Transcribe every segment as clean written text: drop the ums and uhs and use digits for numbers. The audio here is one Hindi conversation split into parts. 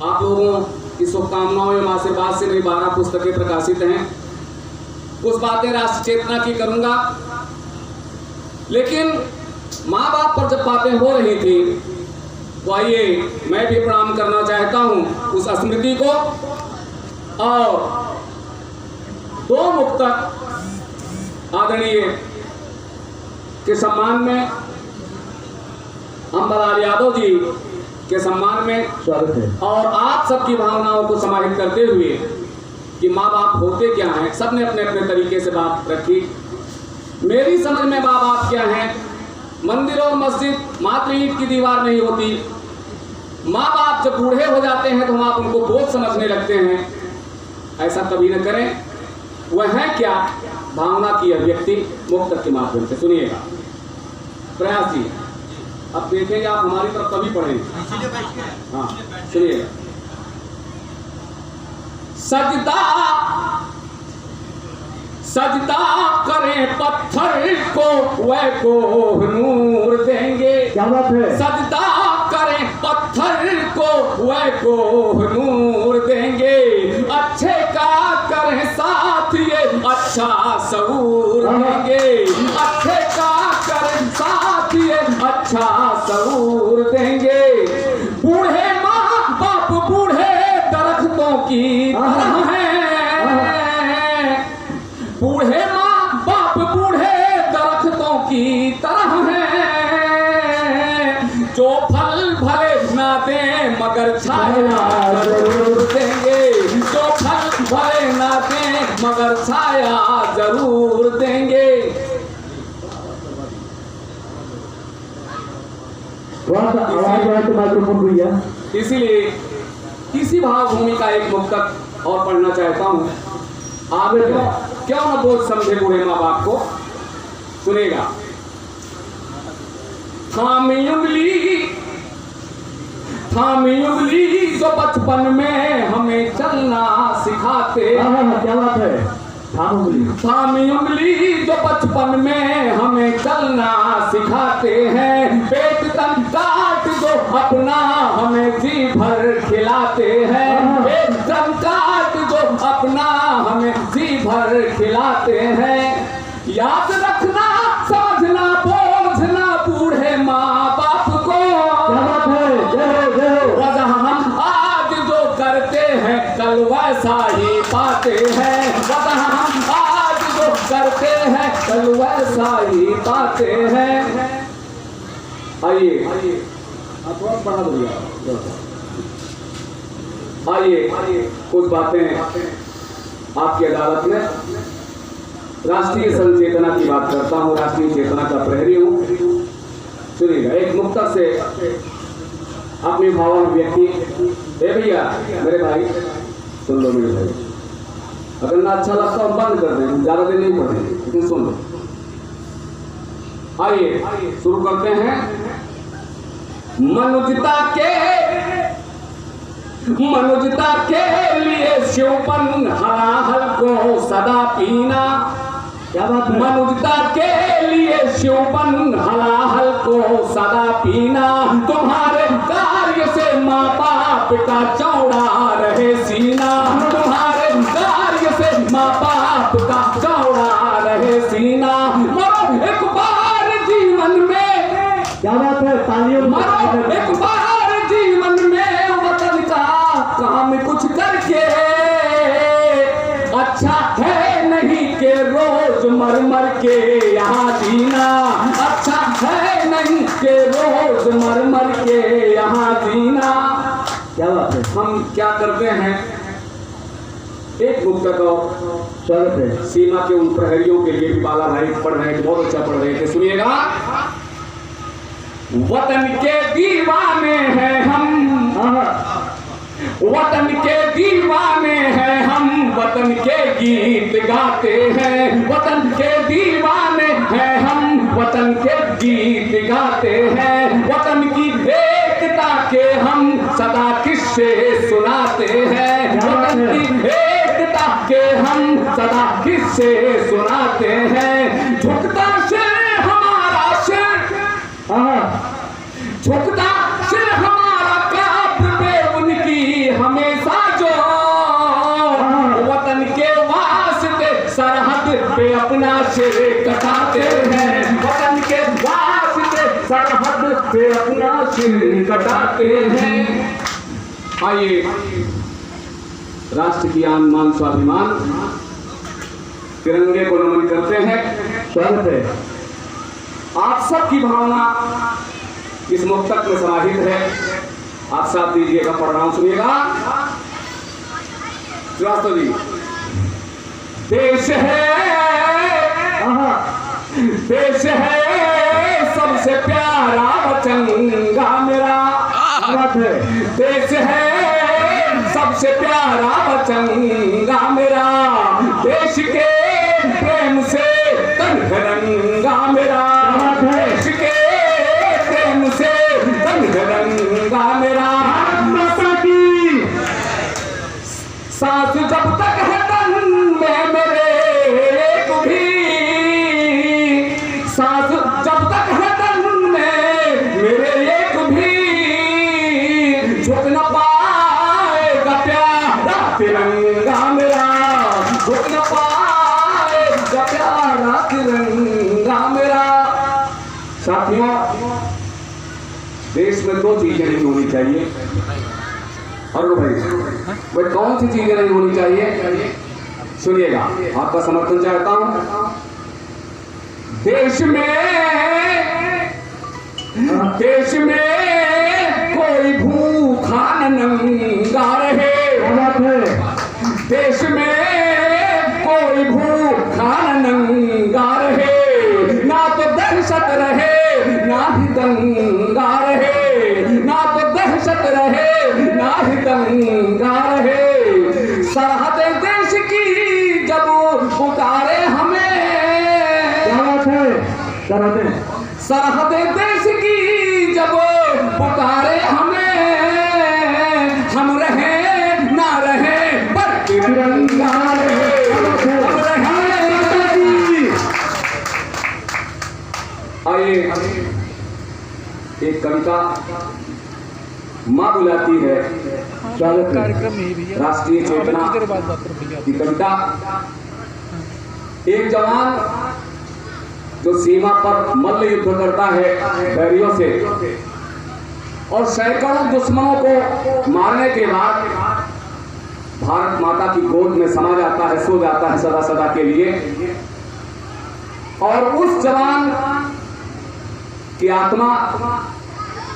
आप लोगों की शुभकामनाओं एवं आशीर्वाद से मेरी 12 पुस्तकें प्रकाशित हैं। कुछ बातें राष्ट्र चेतना की करूंगा, लेकिन माँ बाप पर जब बातें हो रही थी तो आइए मैं भी प्रणाम करना चाहता हूं उस स्मृति को। और 2 मुक्तक आदरणीय के सम्मान में, अंबरलाल यादव जी के सम्मान में स्वागत है, और आप सबकी भावनाओं को समाहित करते हुए कि माँ बाप होते क्या हैं, सबने अपने अपने तरीके से बात रखी। मेरी समझ में माँ बाप क्या हैं, मंदिर और मस्जिद मात्र ईंट की दीवार नहीं होती। माँ बाप जब बूढ़े हो जाते हैं तो हम आप उनको बोझ समझने लगते हैं, ऐसा कभी न करें। वह है क्या, भावना की अभिव्यक्ति मुक्तक के माध्यम से। सुनिएगा प्रयास जी, अब देखेंगे आप हमारी तरफ कभी पढ़ेंगे। हाँ सुनिएगा। सजदा सजदा करें पत्थर को वह को नूर देंगे। क्या बात है। सजदा करें पत्थर को वह को नूर देंगे। अच्छे का करें साथ ये अच्छा सऊर देंगे। अच्छे का करें साथ ये अच्छा सऊर देंगे। बूढ़े माँ बाप बूढ़े दरख्तों की तरह हैं। बूढ़े माँ बाप बूढ़े दरख्तों की तरह हैं, जो फल भले ना दें मगर छाया जरूर देंगे। जो फल भले ना दें मगर छाया जरूर देंगे। इसीलिए इसी भावभूमि का एक मुक्तक और पढ़ना चाहता हूँ। आप क्यों न बोझ समझे बूढ़े माँ बाप को। सुनेगा। थामी उंगली जो बचपन में हमें चलना सिखाते। क्या बात है। थामी उंगली जो बचपन में हमें चलना सिखाते हैं। पेट तन काट जो अपना हमें जी भर खिलाते हैं। पेट तन काट जो अपना हमें जी भर खिलाते हैं। याद रखना समझना बोझना बूढ़े माँ बाप को। वजह हम आज जो करते हैं कल वैसा ही पाते हैं। वजह हम आज जो करते हैं कल वैसा ही पाते हैं। आइए थोड़ा बढ़ा दो। आइए कुछ बातें आपकी अदालत में राष्ट्रीय संचेतना की बात करता हूँ। राष्ट्रीय चेतना का प्रहरी हूँ। सुनिएगा एक मुक्तक से अपनी भावाभिव्यक्ति। भैया मेरे भाई सुन लो मेरे भाई, अगर ना अच्छा लगता हो बंद कर दें, ज्यादा देर नहीं पढ़ेंगे, लेकिन सुन लो। आइए शुरू करते हैं। मनुजता के लिए शिवपन हलाहल को सदा पीना। क्या बात। मनुजता के लिए शिवपन हलाहल को सदा पीना। तुम्हारे कार्य से माँ बाप का चौड़ा रहे सीना। तुम्हारे कार्य से माँ बाप का चौड़ा रहे सीना। मरो एक बार जीवन में। क्या बात है। तालियों। मरो एक बार जीवन में वतन का काम कुछ करके। अच्छा है नहीं के रोज मर मर के यहाँ जीना। अच्छा है नहीं के रोज मर मर के यहाँ जीना। क्या बात है। हम क्या करते हैं, एक मुक्तक और स्वागत है। सीमा के उन प्रहरियों के लिए भी बाला भाई पढ़ रहे थे, बहुत अच्छा पढ़ रहे थे। सुनिएगा। वतन के दीवाने हैं हम। वतन के दीवाने हैं हम। वतन के गीत गाते हैं। वतन के दीवाने हैं हम। वतन के गीत गाते हैं। वतन की एकता के हम सदा किस्से सुनाते हैं। वतन की एकता के हम सदा किस्से सुनाते हैं। झुकता सिर हमारा सिर। झुकता सिर हमारा काप पे उनकी दिन कटाते हैं। आइए राष्ट्र की आन मान स्वाभिमान तिरंगे को नमन करते हैं। स्वागत है। आप सबकी भावना इस मुक्तक में समाहित है। आप साथ दीजिएगा, पढ़ रहा हूं, सुनिएगा। श्रीवास्तव जी, देश है, देश है सबसे प्यारा वचनगा मेरा। देश है सबसे प्यारा वचनगा मेरा, देश के प्रेम से तन रंगा मेरा, देश के प्रेम से तन रंगा मेरा। सांस जब तक है तन में मेरे एक भी, सांस जब तक है तन में मेरे एक भी, झुक न पाएगा प्यारा तिरंगा मेरा, झुक न पाएगा प्यारा तिरंगा मेरा। साथियों, देश में दो चीजें नहीं होनी चाहिए। और भाई कौन सी चीजें नहीं होनी चाहिए? सुनिएगा, आपका समर्थन चाहता हूं। देश में कोई भूखा नंगा रहे, देश में कोई भूखा नंगा रहे, ना तो दहशत रहे ना ही दंगा रहे, ना तो दहशत रहे ना ही दंगा रहे। सरहद देश की जब पुकारे हमें, सरहद देश की जब पुकारे हमें, हम रहे ना रहे पर तिरंगा रहे, हम रहे। आइए एक कविता माँ बुलाती है, कार्यक्रम में भी राष्ट्रीय चेतना की कविता। एक जवान जो सीमा पर मल्ल युद्ध करता है बैरियों से, और सैकड़ों दुश्मनों को मारने के बाद भारत माता की गोद में समा जाता है, सो जाता है सदा सदा के लिए। और उस जवान की आत्मा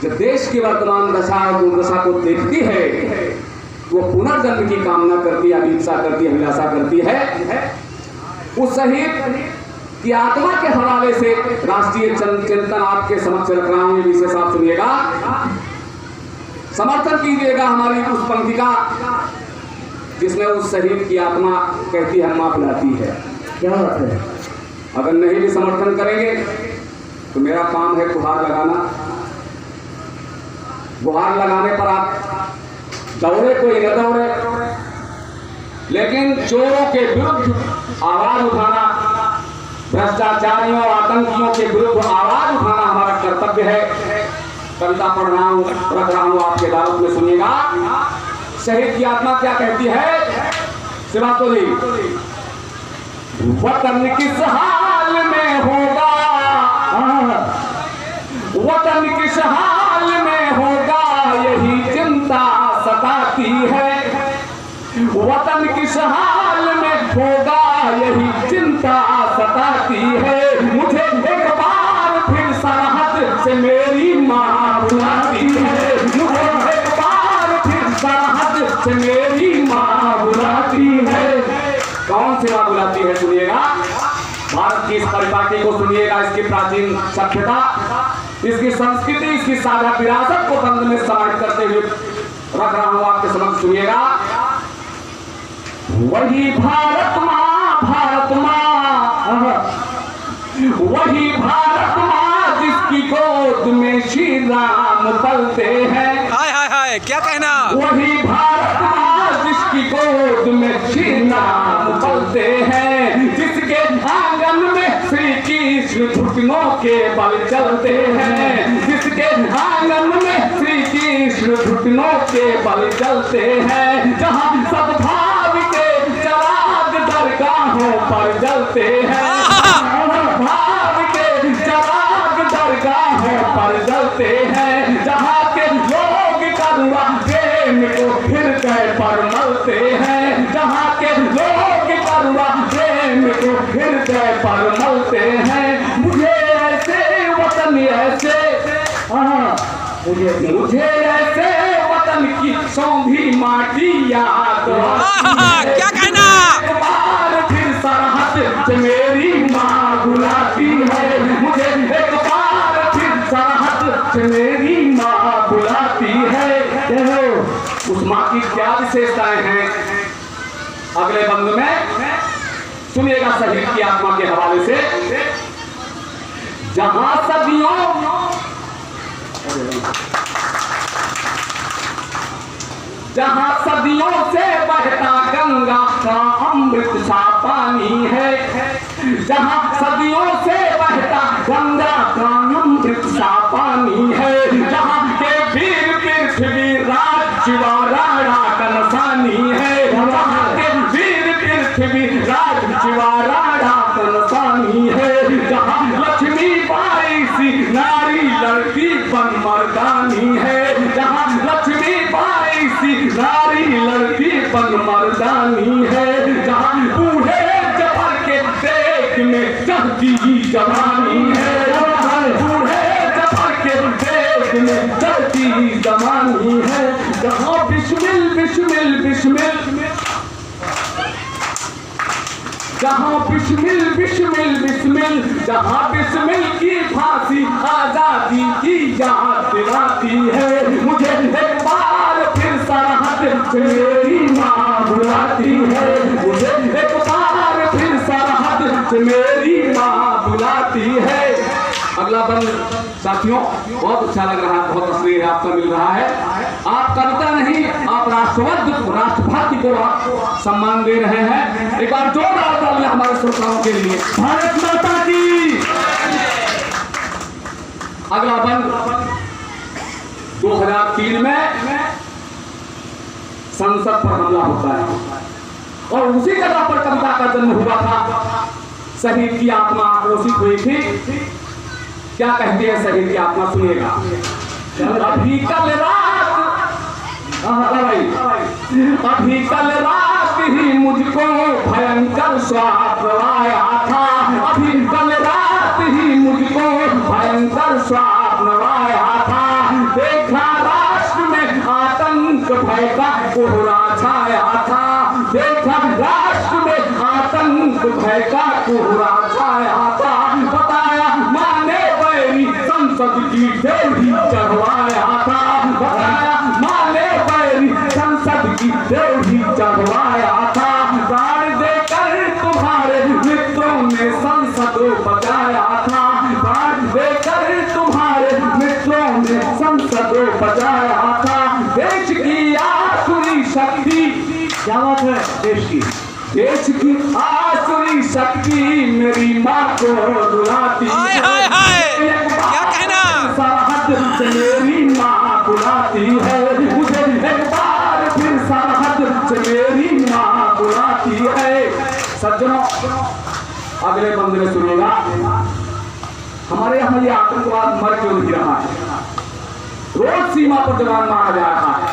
जो देश की वर्तमान दशा और दुर्दशा को देखती है, वो पुनर्जन्म की कामना करती है, अभिलाषा करती है, अभिलाषा करती है। उस शहीद की आत्मा के हवाले से राष्ट्रीय चिंतन आपके समक्ष रख रहा हूं। विशेष आप सुनिएगा, समर्थन कीजिएगा हमारी उस पंक्ति का जिसमें उस शहीद की आत्मा कहती है मां बुलाती है। क्या बात है? अगर नहीं भी समर्थन करेंगे तो मेरा काम है गुहार लगाना। गुहार लगाने पर आप दौड़े कोई न दौड़े, लेकिन चोरों के विरुद्ध आवाज उठाना, भ्रष्टाचारियों और आतंकियों के विरुद्ध आवाज उठाना हमारा कर्तव्य है। कविता पढ़ रहा हूं, रख रहा हूं आपके दावत में, सुनिएगा। शहीद की आत्मा क्या कहती है? श्रीवास्तव जी, वतन किस हाल में होगा, वतन किस हाल में होगा यही चिंता सताती है, वतन किस हाल में होगा यही चिंता सताती है। मुझे एक बार फिर सरहद से मेरी माँ बुलाती है, मुझे एक बार फिर सरहद से मेरी माँ बुलाती है। कौन सी माँ बुलाती है? सुनिएगा, भारत की इस परिपाटी को सुनिएगा, इसकी प्राचीन सभ्यता, इसकी संस्कृति, इसकी साझा विरासत को बंद में समाहित करते हुए रख रहा हूं आपके समक्ष, सुनिएगा। वही भारत माँ, भारत माँ, वही भारत माँ जिसकी गोद में श्री राम पलते हैं। हाय हाय हाय, क्या कहना? वही भारत माँ जिसकी गोद में श्री राम पलते हैं, जिसके आंगन में श्री कृष्ण घुटनों के बल चलते हैं, जिसके आंगन में श्री कृष्ण घुटनों के बल चलते हैं, जहाँ सद्भाव के चिराग दरगाहों पर जलते हैं, भाव के चिराग दरगाहों पर जलते हैं, जहाँ हृदय पर मलते हैं, जहाँ के लोग करुणा प्रेम को हृदय पर मलते हैं। मुझे ऐसे वतन ऐसे मुझे ऐसे वतन की सौंधी माटी याद क्या कहना? एक बार फिर सरहद से मेरी माँ बुलाती है, मुझे एक बार फिर सरहद से मेरी माँ बुलाती है। उस माँ की क्या विशेषताएं हैं अगले बंद में सुनिएगा शहीद की आत्मा के हवाले से। जहां सदियों से बहता गंगा का अमृत सा पानी है, जहां सदियों से बहता गंगा का अमृत सा पानी है, जहां के वीर पृथ्वी राज शिवाराणा का नसानी है, जहां के वीर पृथ्वी राज शिवाराणा का नसानी है, जहां लक्ष्मी बाई सी नारी लड़की बन मर्दानी है, जहां लक्ष्मी बाई सी नारी लड़की बन मर्दानी है, जहां बूढ़े जबर के देख में चढ़ती जवानी है, बूढ़े जबर के देख में चढ़ती जवानी है, जहां बिस्मिल बिस्मिल बिस्मिल जहाँ बिस्मिल बिस्मिल बिस्मिल जहाँ बिस्मिल की फांसी आजादी की याद दिलाती है। मुझे एक बार फिर सरहद से मेरी माँ बुलाती है, मुझे एक बार फिर सरहद से मेरी माँ बुलाती है। अगला बंद साथियों बहुत अच्छा लग रहा है, बहुत असली आपका मिल रहा है। आप कविता नहीं, आप राष्ट्रभक्ति को सम्मान दे रहे हैं। एक बार जोरदार तालियां हमारे श्रोताओं के लिए। भारत माता की। अगला बंद 2003 में संसद पर हमला होता है और उसी जगह पर कविता का जन्म हुआ था। शहीद की आत्मा आक्रोशित हुई थी। क्या कहती है शहीद की आत्मा, सुनिएगा। अभी कल रात अभी कल रात ही मुझको भयंकर स्वाद आया था, अभी कल रात ही मुझको भयंकर स्वाद आया था। देखा राष्ट्र में आतंक भय का कोहरा छाया था, देखा राष्ट्र में आतंक भय का कोहरा छाया था। बताया माने बैरी संसद की देवी चढ़वाया था, बताया माने बैरी संसद की देवी चढ़वाया था। प्राण देकर तुम्हारे मित्रों ने संसद बचाया था, प्राण देकर तुम्हारे मित्रों ने संसद बचाया था। देश की आसुरी शक्ति, क्या बात है? देश की आसुरी शक्ति मेरी माँ को रुलाती है। क्या कहना? सरहद से मेरी माँ बुलाती है, मुझे एक बार फिर सरहद से मेरी माँ बुलाती है। सज्जनों अगले बंद में सुनिएगा। हमारे यहाँ ये आतंकवाद मर क्यों नहीं रहा है? रोज सीमा पर जवान मारा जा रहा है,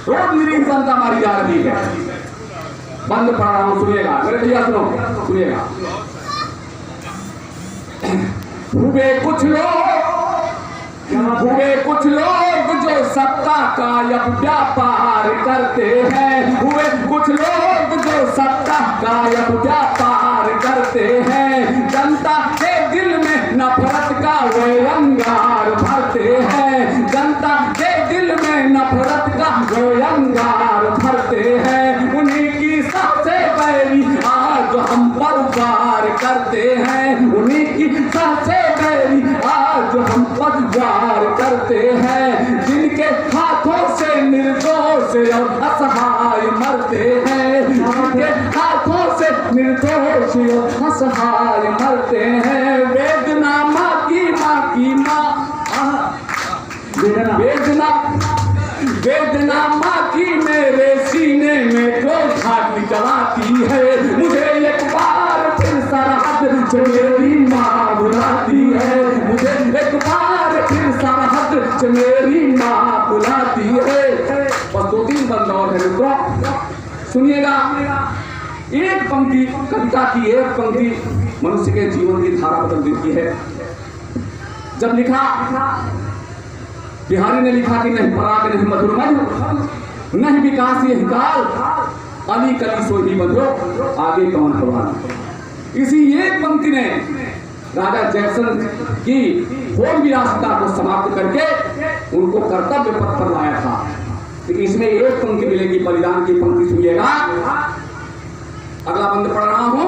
रोज निरीह जनता मारी जा रही है। बंद पड़ा रहा हूं, सुनिएगा मेरे भैया, सुनो सुनिएगा। हुए कुछ लोग जो सत्ता का अब व्यापार करते हैं, हुए कुछ लोग जो सत्ता का अब व्यापार करते हैं। जनता के दिल में नफरत का वो अंगार भरते हैं, जनता के दिल में नफरत का वो अंगार भरते हैं। उन्हीं की सबसे बैरी आज हम पर वार करते हैं, उन्हीं की सबसे बैरी आज हम पर वार करते हैं। जिनके हाथों से निर्दोष और असहाय मरते हैं, जिनके हाथों से निर्दोष और असहाय मरते हैं। वेदना माँ की वेदना माँ की मेरे सीने में क्रोध निकलाती है। मुझे एक बार फिर सरहद से मेरी माँ बुलाती है, मुझे एक बार फिर सरहद से मेरी माँ बुलाती है। बस 2-3 बंद गौर है मित्रों, सुनिएगा। एक पंक्ति, कविता की एक पंक्ति मनुष्य के जीवन की धारा बदल देती है। जब लिखा, बिहारी ने लिखा कि नहीं पराग नहीं मधुर मधु, नहीं विकास ये काल, अली कली सो ही मधुरो, आगे कौन भगवान। इसी एक पंक्ति ने राजा जयसन की भोग विलासिता को समाप्त करके उनको कर्तव्य पथ पर लाया था। लेकिन इसमें एक पंक्ति मिलेगी, बलिदान की पंक्ति सुनिएगा। अगला बंद पढ़ रहा हूं।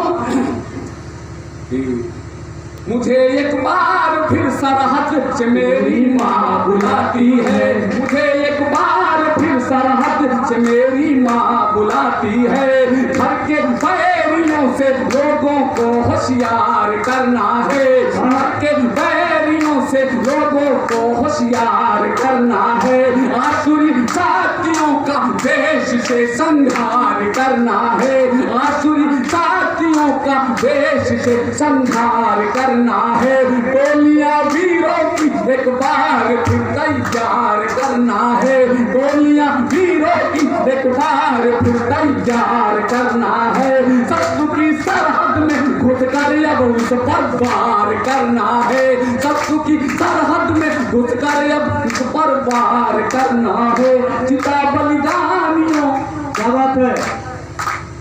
मुझे एक बार फिर सरहद से मेरी माँ बुलाती है, मुझे एक बार फिर सरहद से मेरी माँ बुलाती है। घर के बैरियों से लोगों को होशियार करना है, घर के बैरियों से लोगों को होशियार करना है। आसुरी जातियों का देश से संहार करना है, आसुरी जातियों का देश से संहार करना है। गोलियां वीरों की एक बार फिर तैयार करना है, गोलियां वीरों की एक बार फिर तैयार करना है। शत्रु की सरहद में घुस कर अब उस पर वार करना है, शत्रु की सरहद में घुस कर अब उस पर वार करना है। चिता बलिदानियों, क्या बात है?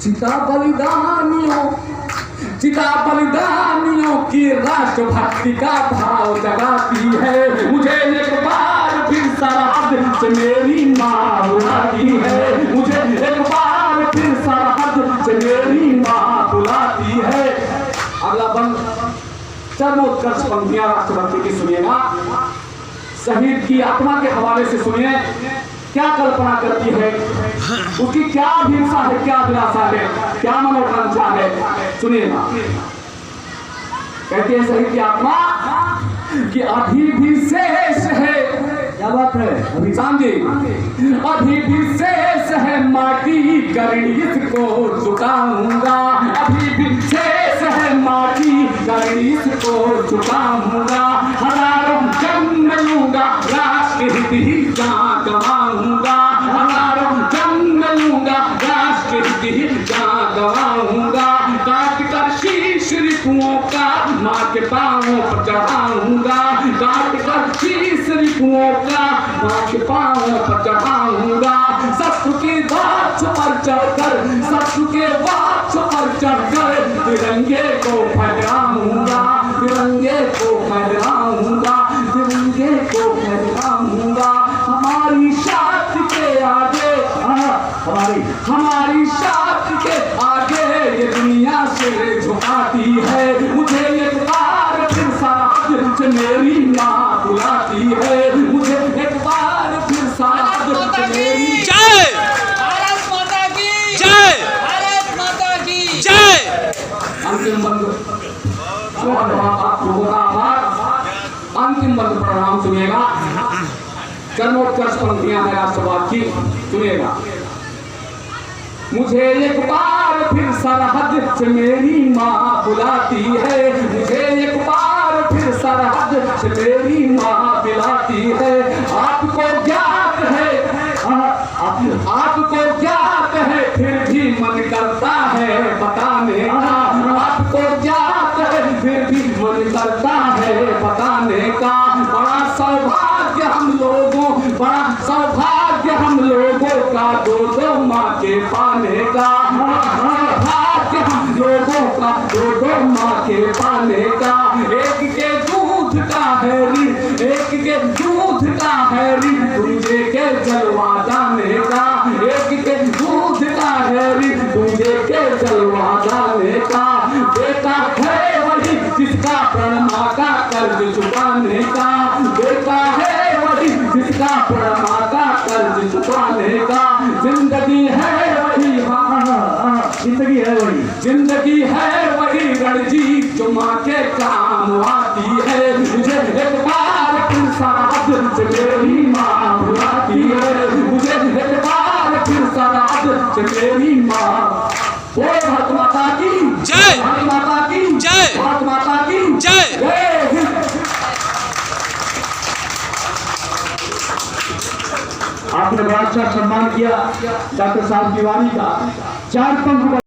चिता बलिदानियों, चिता बलिदानियों की राष्ट्रभक्ति का भाव जगाती है। मुझे एक बार फिर सरहद से मेरी माँ बुलाती है, मुझे एक बार फिर सरहद से मेरी माँ बुलाती है। अगला बंद चरमोत्कर्ष पंक्तियां राष्ट्रभक्ति की सुनिएगा। शहीद की आत्मा के हवाले से सुनिए, क्या कल्पना करती है, उसकी क्या अभिलाषा है, क्या अभिलाषा है, क्या मनोकांक्षा है, सुनिएगा। कहती है शहीद की आत्मा कि अभी भी शेष है, क्या बात है? अभी समझे, अभी भी शेष है माटी करनी इसको झुकाऊंगा, अभी भी शेष है माटी करनी इसको झुकाऊंगा। हजारों जन्म लूंगा राष्ट्र हित ही जहाँ गवाऊंगा, हजारों जन्म लूंगा राष्ट्र हित ही जहाँ गवाऊंगा। काट कर शीश रिपुओं का माँ के पाँवों पर चढ़ाऊंगा, काट कर शीश रिपुओं का माँ के पाँवों पर चढ़ाऊंगा। शत्रु के वाच पर चढ़कर, शत्रु के वाच पर चढ़कर तिरंगे को फहराऊंगा, तिरंगे को फहराऊंगा, तिरंगे को फहराऊंगा। हमारी शात के आगे, हमारी शात के आगे ये दुनिया से झुकाती है। मुझे एक बार फिर सरहद से मेरी माँ बुलाती है, मुझे एक बार फिर सरहद से मेरी जय भारत माता की जय भारत माता की जय। अंतिम बंद आप लोगों का आभार। अंतिम बंद प्रणाम सुनिएगा। चरमोत्कर्ष पंक्तियां हैं राष्ट्रवाद की, सुनिएगा। मुझे एक बार फिर सरहद से मेरी माँ बुलाती है, मुझे एक बार फिर सरहद से मेरी माँ बुलाती है। आपको ज्ञात है, आपको ज्ञात है, फिर भी मन करता है बताने का, आपको ज्ञात है, फिर भी मन करता है बताने का। बड़ा सौभाग्य हम लोगों, बड़ा सौभाग्य हम लोगों का दो माँ के पाने का, सौभाग्य हम लोगों का दो माँ के पाने का। एक के दूध का है ऋण, एक के दूध का है ऋण, दूजे के जलवा जाने का, एक के दूध का है ऋण, दूजे के जलवा जाने का। बेटा है वही जिसका प्रण माँ का कर्ज चुकाने का, बेटा है वही जिसका प्रण माँ का कर्ज चुकाने का। जिंदगी है वही, जिंदगी है वही, जिंदगी है वही रणजीत जो माँ के काम आती है। मुझे एक बार फिर सरहद से मेरी माँ बुलाती है, मुझे एक बार फिर सरहद से मेरी माँ। बोल भारत माता की जय, भारत माता की जय, भारत माता की जय। जय हिंद। आपने बड़ा अच्छा सम्मान किया डॉक्टर साहब की वाणी का 4 पंख